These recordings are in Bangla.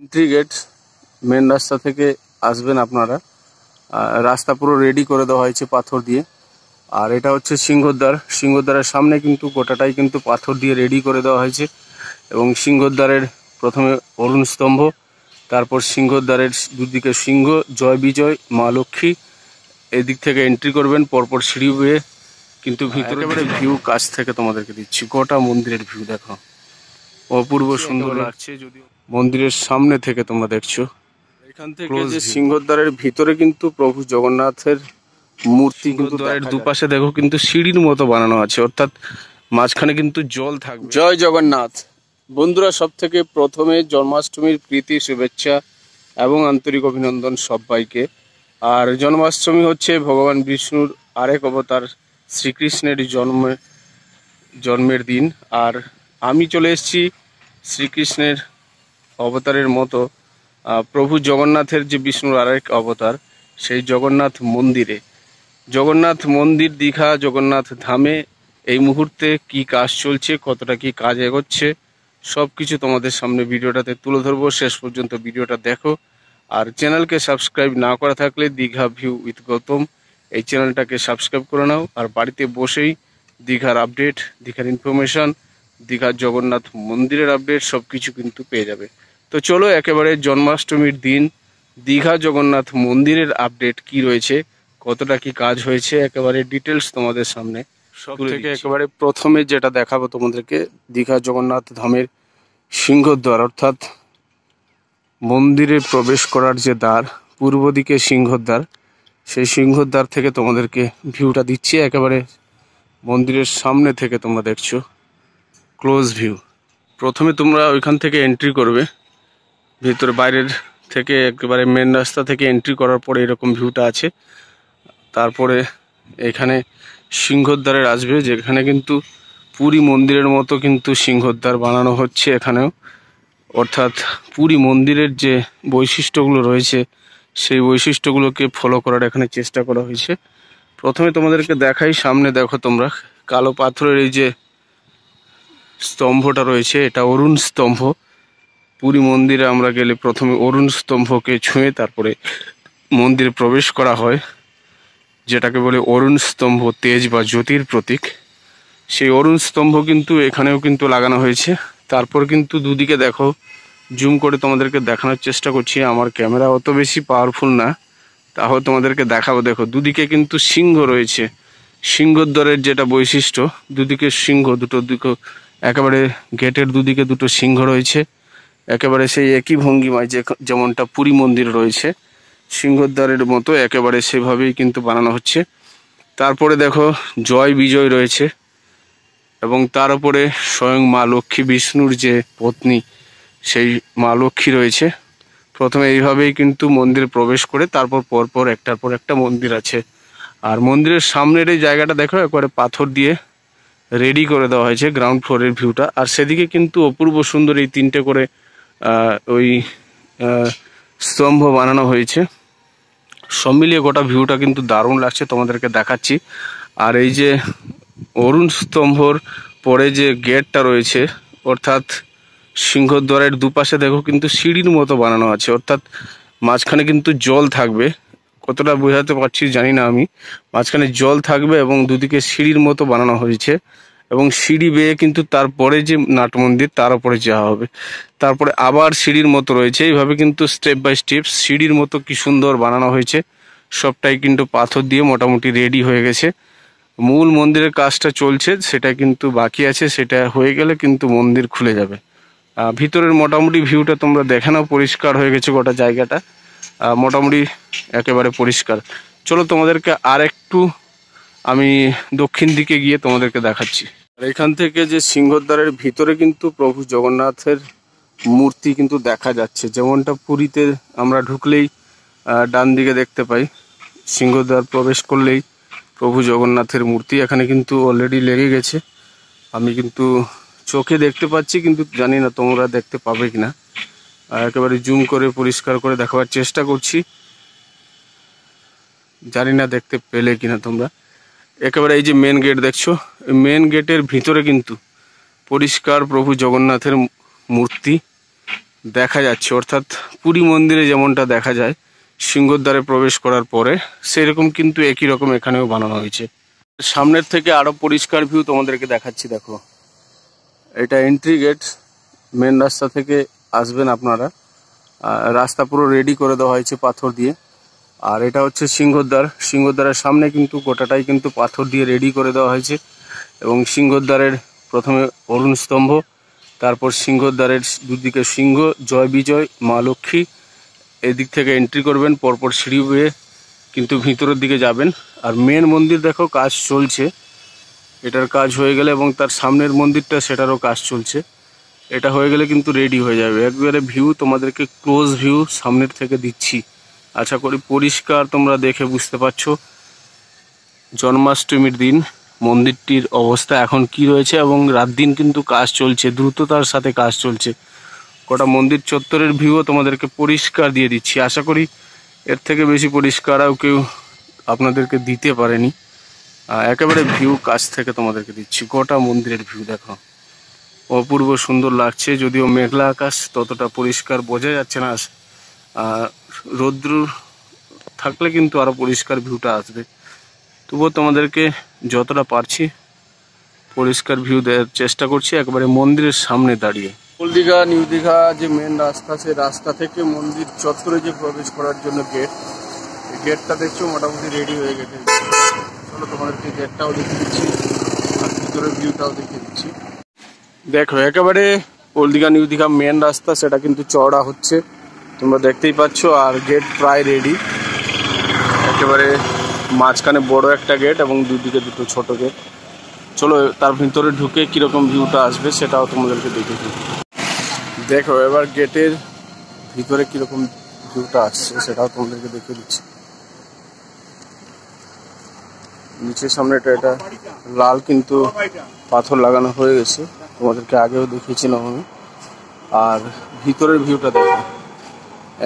এন্ট্রি গেট মেন রাস্তা থেকে আসবেন আপনারা। রাস্তা পুরো রেডি করে দেওয়া হয়েছে পাথর দিয়ে। আর এটা হচ্ছে সিংহদ্বার। সিংহদ্বারের সামনে কিন্তু গোটাটাই কিন্তু পাথর দিয়ে রেডি করে দেওয়া হয়েছে। এবং সিংহদ্বারের প্রথমে অরুণ স্তম্ভ, তারপর সিংহদ্বারের দুদিকে সিংহ, জয় বিজয়, মা লক্ষ্মী। এদিক থেকে এন্ট্রি করবেন, পরপর সিঁড়ি বেয়ে কিন্তু ভিতরে একেবারে ভিউ কাছ থেকে তোমাদেরকে দিচ্ছি। গোটা মন্দিরের ভিউ দেখো, অপূর্ব সুন্দর লাগছে। যদিও মন্দিরের সামনে থেকে তোমরা দেখছো, এখান থেকে যে সিংহদ্বারের ভিতরে কিন্তু প্রভু জগন্নাথের মূর্তি কিন্তু দুপাশে দেখো কিন্তু সিঁড়ির মতো বানানো আছে, অর্থাৎ মাঝখানে কিন্তু জল থাকবে। জয় জগন্নাথ বন্ধুরা, সব থেকে প্রথমে জন্মাষ্টমীর প্রীতি শুভেচ্ছা এবং আন্তরিক অভিনন্দন সবাইকে। আর জন্মাষ্টমী হচ্ছে ভগবান বিষ্ণুর আরেক অবতার শ্রীকৃষ্ণের জন্মের দিন। আর আমি চলে এসেছি শ্রীকৃষ্ণের অবতারের মতো প্রভু জগন্নাথের যে বিষ্ণুর আরেক অবতার, সেই জগন্নাথ মন্দিরে। জগন্নাথ মন্দির দীঘা জগন্নাথ ধামে এই মুহূর্তে কি কাজ চলছে, কতটা কি কাজ এগোচ্ছে, সব কিছু তোমাদের সামনে ভিডিওটাতে তুলে ধরবো। শেষ পর্যন্ত ভিডিওটা দেখো। আর চ্যানেলকে সাবস্ক্রাইব না করা থাকলে দীঘা ভিউ উইথ গৌতম এই চ্যানেলটাকে সাবস্ক্রাইব করে নাও। আর বাড়িতে বসেই দীঘার আপডেট, দীঘার ইনফরমেশন, দীঘার জগন্নাথ মন্দিরের আপডেট সব কিছু কিন্তু পেয়ে যাবে। তো চলো একেবারে জন্মাষ্টমীর দিন দীঘা জগন্নাথ মন্দিরের আপডেট কি রয়েছে, কতটা কি কাজ হয়েছে, একেবারে ডিটেলস তোমাদের সামনে সব থেকে একেবারে প্রথমে যেটা দেখাবো তোমাদেরকে, দীঘা জগন্নাথ ধামের সিংহদ্বার, অর্থাৎ মন্দিরে প্রবেশ করার যে দ্বার, পূর্ব দিকে সিংহদ্বার, সেই সিংহদ্বার থেকে তোমাদেরকে ভিউটা দিচ্ছি। একেবারে মন্দিরের সামনে থেকে তোমরা দেখছো ক্লোজ ভিউ। প্রথমে তোমরা ওইখান থেকে এন্ট্রি করবে, ভিতরে বাইরের থেকে একেবারে মেন রাস্তা থেকে এন্ট্রি করার পরে এরকম ভিউটা আছে। তারপরে এখানে সিংহদ্বারের আসবে, যেখানে কিন্তু পুরী মন্দিরের মতো কিন্তু সিংহদ্বার বানানো হচ্ছে এখানেও, অর্থাৎ পুরী মন্দিরের যে বৈশিষ্ট্যগুলো রয়েছে সেই বৈশিষ্ট্যগুলোকে ফলো করার এখানে চেষ্টা করা হয়েছে। প্রথমে তোমাদেরকে দেখাই, সামনে দেখো তোমরা কালো পাথরের এই যে স্তম্ভটা রয়েছে, এটা অরুণ স্তম্ভ। পুরী মন্দিরে আমরা গেলে প্রথমে অরুণ স্তম্ভকে ছুঁয়ে তারপরে মন্দিরে প্রবেশ করা হয়, যেটাকে বলে অরুণ স্তম্ভ, তেজ বা জ্যোতির প্রতীক। সেই অরুণ স্তম্ভ কিন্তু এখানেও কিন্তু লাগানো হয়েছে। তারপর কিন্তু দুদিকে দেখো, জুম করে তোমাদেরকে দেখানোর চেষ্টা করছি, আমার ক্যামেরা অত বেশি পাওয়ারফুল না, তাহলে তোমাদেরকে দেখাবো। দেখো দুদিকে কিন্তু সিংহ রয়েছে, সিংহদ্বারের যেটা বৈশিষ্ট্য, দুদিকে সিংহ, দুটো দিকে একেবারে গেটের দুদিকে দুটো সিংহ রয়েছে, একেবারে সেই একই ভঙ্গিমায় যেমনটা পুরী মন্দির রয়েছে সিংহদ্বারের মতো, একেবারে সেভাবেই কিন্তু বানানো হচ্ছে। তারপরে দেখো জয় বিজয় রয়েছে এবং তার উপরে স্বয়ং মা লক্ষ্মী, বিষ্ণুর যে পত্নী, সেই মা লক্ষ্মী রয়েছে। প্রথমে এইভাবেই কিন্তু মন্দিরে প্রবেশ করে তারপর পরপর একটার পর একটা মন্দির আছে। আর মন্দিরের সামনের এই জায়গাটা দেখো, একবারে পাথর দিয়ে রেডি করে দেওয়া হয়েছে গ্রাউন্ড ফ্লোরের ভিউটা। আর সেদিকে কিন্তু অপূর্ব সুন্দর এই তিনটে করে ওই স্তম্ভ বানানো হয়েছে। সব মিলিয়ে গোটা ভিউটা কিন্তু দারুণ লাগছে, তোমাদেরকে দেখাচ্ছি। আর এই যে অরুণ স্তম্ভর পরে যে গেটটা রয়েছে, অর্থাৎ সিংহদ্বারের দুপাশে দেখো কিন্তু সিঁড়ির মতো বানানো আছে, অর্থাৎ মাঝখানে কিন্তু জল থাকবে। কতটা বোঝাতে পারছি জানি না আমি, মাঝখানে জল থাকবে এবং দুদিকে সিঁড়ির মতো বানানো হয়েছে। এবং সিঁড়ি বেয়ে কিন্তু তারপরে যে নাট মন্দির, তার উপরে যাওয়া হবে। তারপরে আবার সিঁড়ির মতো রয়েছে, এইভাবে কিন্তু স্টেপ বাই স্টেপ সিঁড়ির মতো কি সুন্দর বানানো হয়েছে। সবটাই কিন্তু পাথর দিয়ে মোটামুটি রেডি হয়ে গেছে। মূল মন্দিরের কাজটা চলছে, সেটা কিন্তু বাকি আছে, সেটা হয়ে গেলে কিন্তু মন্দির খুলে যাবে। ভিতরের মোটামুটি ভিউটা তোমরা দেখে নাও, পরিষ্কার হয়ে গেছে গোটা জায়গাটা, মোটামুটি একেবারে পরিষ্কার। চলো তোমাদেরকে আর একটু আমি দক্ষিণ দিকে গিয়ে তোমাদেরকে দেখাচ্ছি। আর এখান থেকে যে সিংহদ্বারের ভিতরে কিন্তু প্রভু জগন্নাথের মূর্তি কিন্তু দেখা যাচ্ছে, যেমনটা পুরীতে আমরা ঢুকলেই ডান দিকে দেখতে পাই, সিংহদ্বার প্রবেশ করলেই প্রভু জগন্নাথের মূর্তি এখানে কিন্তু অলরেডি লেগে গেছে। আমি কিন্তু চোখে দেখতে পাচ্ছি, কিন্তু জানি না তোমরা দেখতে পাবে কিনা। একেবারে জুম করে পরিষ্কার করে দেখাবার চেষ্টা করছি, জানি না দেখতে পেলে কিনা তোমরা। একেবারে এই যে মেন গেট দেখছো, মেন গেটের ভিতরে কিন্তু পরিষ্কার প্রভু জগন্নাথের মূর্তি, দেখা যাচ্ছে, অর্থাৎ পুরী মন্দিরে যেমনটা দেখা যায় সিংহদ্বারে প্রবেশ করার পরে, সেরকম কিন্তু একই রকম এখানেও বানানো হয়েছে। সামনের থেকে আরো পরিষ্কার ভিউ তোমাদেরকে দেখাচ্ছি। দেখো, এটা এন্ট্রি গেট। মেন রাস্তা থেকে আসবেন আপনারা, রাস্তা পুরো রেডি করে দেওয়া হয়েছে পাথর দিয়ে। আর এটা হচ্ছে সিংহদ্বার। সিংহদ্বারের সামনে কিন্তু গোটাটাই কিন্তু পাথর দিয়ে রেডি করে দেওয়া হয়েছে। এবং সিংহদ্বারের প্রথমে অরুণ স্তম্ভ, তারপর সিংহদ্বারের দুদিকে সিংহ, জয় বিজয়, মা লক্ষ্মী। এদিক থেকে এন্ট্রি করবেন, পরপর সিঁড়ি বেয়ে কিন্তু ভিতরের দিকে যাবেন। আর মেন মন্দির দেখো কাজ চলছে, এটার কাজ হয়ে গেলে এবং তার সামনের মন্দিরটা সেটারও কাজ চলছে। এটা হয়ে গেলে কিন্তু রেডি হয়ে যাবে। একবারে ভিউ তোমাদেরকে ক্লোজ ভিউ সামনের থেকে দিচ্ছি, আশা করি পরিষ্কার তোমরা দেখে বুঝতে পারছো জন্মাষ্টমীর দিন মন্দিরটির অবস্থা এখন কি রয়েছে। এবং রাত দিন কিন্তু কাজ চলছে, দ্রুততার সাথে কাজ চলছে। গোটা মন্দির চত্বরের ভিউও তোমাদেরকে পরিষ্কার দিয়ে দিচ্ছি। আশা করি এর থেকে বেশি পরিষ্কার আর কেউ আপনাদেরকে দিতে পারেনি। একেবারে ভিউ কাছ থেকে তোমাদেরকে দিচ্ছি, গোটা মন্দিরের ভিউ দেখো, অপূর্ব সুন্দর লাগছে। যদিও মেঘলা আকাশ, ততটা পরিষ্কার বোঝা যাচ্ছে না। রৌদ্র থাকলে কিন্তু আরো পরিষ্কার ভিউটা আসবে। তবুও তোমাদেরকে যতটা পারছি পরিষ্কার ভিউ দেওয়ার চেষ্টা করছি, একেবারে মন্দিরের সামনে দাঁড়িয়ে। ওল্ড দীঘা নিউ দীঘা যে মেন রাস্তা, সেই রাস্তা থেকে মন্দির চত্বরে যে প্রবেশ করার জন্য গেট, এই গেটটা দেখছো মোটামুটি রেডি হয়ে গেছে। চলো তোমাদেরকে গেটটাও দেখিয়ে দিচ্ছি আর ভিতরের ভিউটাও দেখিয়ে দিচ্ছি। দেখো, একেবারে old Digha new Digha main রাস্তা, সেটা কিন্তু চওড়া হচ্ছে, তোমরা দেখতেই পাচ্ছ। আর গেট প্রায় রেডি, একেবারে মাঝখানে বড় একটা গেট এবং দুদিকে দুটো ছোট গেট। চলো তার ভিতরে ঢুকে কিরকম ভিউটা আসবে সেটাও তোমাদেরকে দেখে দিই। দেখো এবার গেটের ভিতরে কিরকম ভিউটা আসছে সেটাও তোমাদেরকে দেখে দিচ্ছি। নিচের সামনেটা এটা লাল কিন্তু পাথর লাগানো হয়ে গেছে, তোমাদেরকে আগেও দেখিয়েছিলাম আমি। আর ভিতরের ভিউটা দেখো,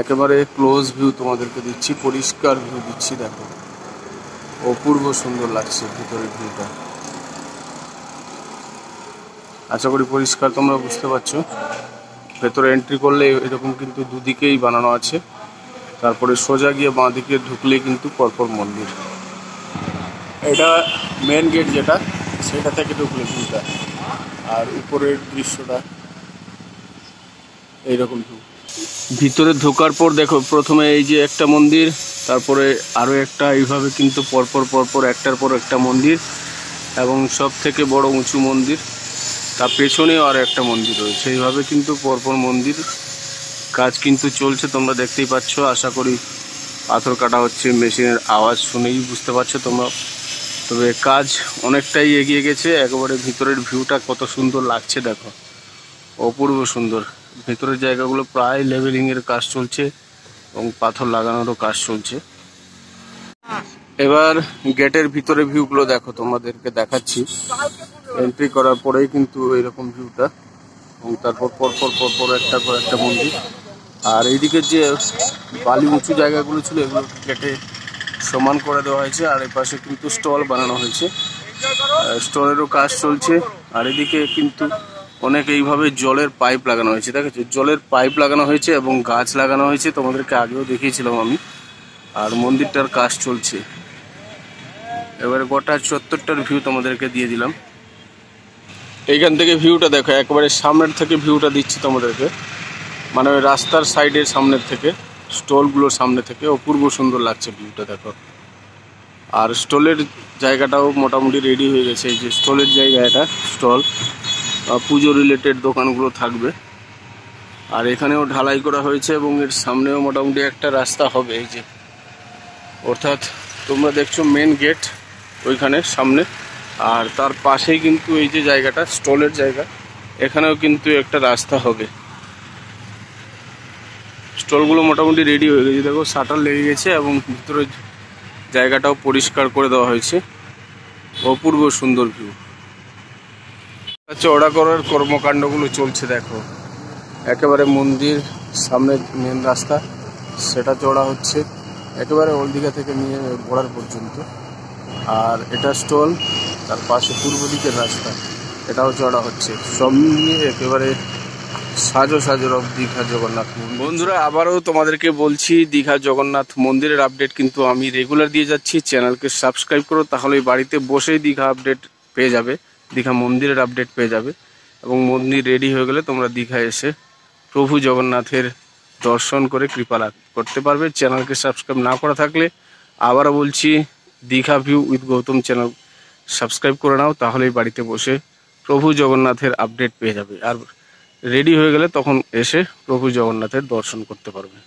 একেবারে ক্লোজ ভিউ তোমাদেরকে দিচ্ছি, পরিষ্কার ভিউ দিচ্ছি। দেখো অপূর্ব সুন্দর লাগছে ভিতরের ভিউটা, আশা করি পরিষ্কার তোমরা বুঝতে পারছো। ভেতরে এন্ট্রি করলে এরকম কিন্তু দুদিকেই বানানো আছে, তারপরে সোজা গিয়ে বাঁ দিকে ঢুকলে কিন্তু পরপর মন্দির। এটা মেন গেট যেটা, সেটা থেকে ঢুকলে ভিউটা। আর উপরের দৃশ্যটা এইরকম ভিউ। ভিতরে ঢোকার পর দেখো, প্রথমে এই যে একটা মন্দির, তারপরে আরও একটা, এইভাবে কিন্তু পরপর পরপর একটার পর একটা মন্দির। এবং সব থেকে বড় উঁচু মন্দির, তার পেছনেও আর একটা মন্দির রয়েছে। এইভাবে কিন্তু পরপর মন্দির, কাজ কিন্তু চলছে, তোমরা দেখতেই পাচ্ছ। আশা করি পাথর কাটা হচ্ছে, মেশিনের আওয়াজ শুনেই বুঝতে পারছো তোমরা। তবে কাজ অনেকটাই এগিয়ে গেছে। একেবারে ভিতরের ভিউটা কত সুন্দর লাগছে দেখো, অপূর্ব সুন্দর। ভেতরের জায়গাগুলো প্রায় লেভেলিংয়ের কাজ চলছে এবং পাথর লাগানোরও কাজ চলছে। এবার গেটের ভিতরে ভিউগুলো দেখো, তোমাদেরকে দেখাচ্ছি। এন্ট্রি করার পরেই কিন্তু এইরকম ভিউটা, এবং তারপর পরপর পরপর একটা করে একটা মন্দির। আর এইদিকে যে বালি উঁচু জায়গাগুলো ছিল, এগুলো কেটে সমান করে দেওয়া হয়েছে। আর এই পাশে কিন্তু স্টল বানানো হয়েছে, স্টলেরও কাজ চলছে। আর এদিকে কিন্তু অনেক এইভাবে জলের পাইপ লাগানো হয়েছে, দেখেছো জলের পাইপ লাগানো হয়েছে এবং গাছ লাগানো হয়েছে, তোমাদেরকে আগেও দেখিয়েছিলাম আমি। আর মন্দিরটার কাজ চলছে। এবারে গোটা চত্বরটার ভিউ তোমাদেরকে দিয়ে দিলাম। এইখান থেকে ভিউটা দেখো, একেবারে সামনের থেকে ভিউটা দিচ্ছি তোমাদেরকে, মানে ওই রাস্তার সাইডের সামনের থেকে, স্টলগুলোর সামনে থেকে অপূর্ব সুন্দর লাগছে ভিউটা দেখো। আর স্টলের জায়গাটাও মোটামুটি রেডি হয়ে গেছে। এই যে স্টলের জায়গা, এটা স্টল, পুজো রিলেটেড দোকানগুলো থাকবে। আর এখানেও ঢালাই করা হয়েছে এবং এর সামনেও মোটামুটি একটা রাস্তা হবে। এই যে, অর্থাৎ তোমরা দেখছো মেন গেট ওইখানে সামনে, আর তার পাশেই কিন্তু এই যে জায়গাটা স্টলের জায়গা, এখানেও কিন্তু একটা রাস্তা হবে। স্টলগুলো মোটামুটি রেডি হয়ে গেছে, দেখো শাটার লেগে গেছে এবং ভিতরের জায়গাটাও পরিষ্কার করে দেওয়া হয়েছে। অপূর্ব সুন্দর ভিউ। চওড়া করার কর্মকাণ্ডগুলো চলছে দেখো, একেবারে মন্দির সামনে মেন রাস্তা, সেটা চওড়া হচ্ছে একেবারে ওল্ড দীঘা থেকে নিয়ে বর্ডার পর্যন্ত। আর এটা স্টল, তার পাশে পূর্ব দিকের রাস্তা, এটাও চওড়া হচ্ছে। সব মিলিয়ে একেবারে সাজো সাজো রব দীঘা জগন্নাথ মন্দির। বন্ধুরা আবারও তোমাদেরকে বলছি, দীঘা জগন্নাথ মন্দিরের আপডেট কিন্তু আমি রেগুলার দিয়ে যাচ্ছি। চ্যানেলকে সাবস্ক্রাইব করো, তাহলে বাড়িতে বসেই দীঘা আপডেট পেয়ে যাবে, দীঘা মন্দিরের আপডেট পেয়ে যাবে। এবং মন্দির রেডি হয়ে গেলে তোমরা দীঘা এসে প্রভু জগন্নাথের দর্শন করে কৃপা লাভ করতে পারবে। চ্যানেলকে সাবস্ক্রাইব না করা থাকলে আবারও বলছি, Digha view with Gautam channel subscribe করে নাও, তাহলেই বাড়িতে বসে প্রভু জগন্নাথের আপডেট পেয়ে যাবে। আর রেডি হয়ে গেলে তখন এসে প্রভু জগন্নাথের দর্শন করতে পারবে।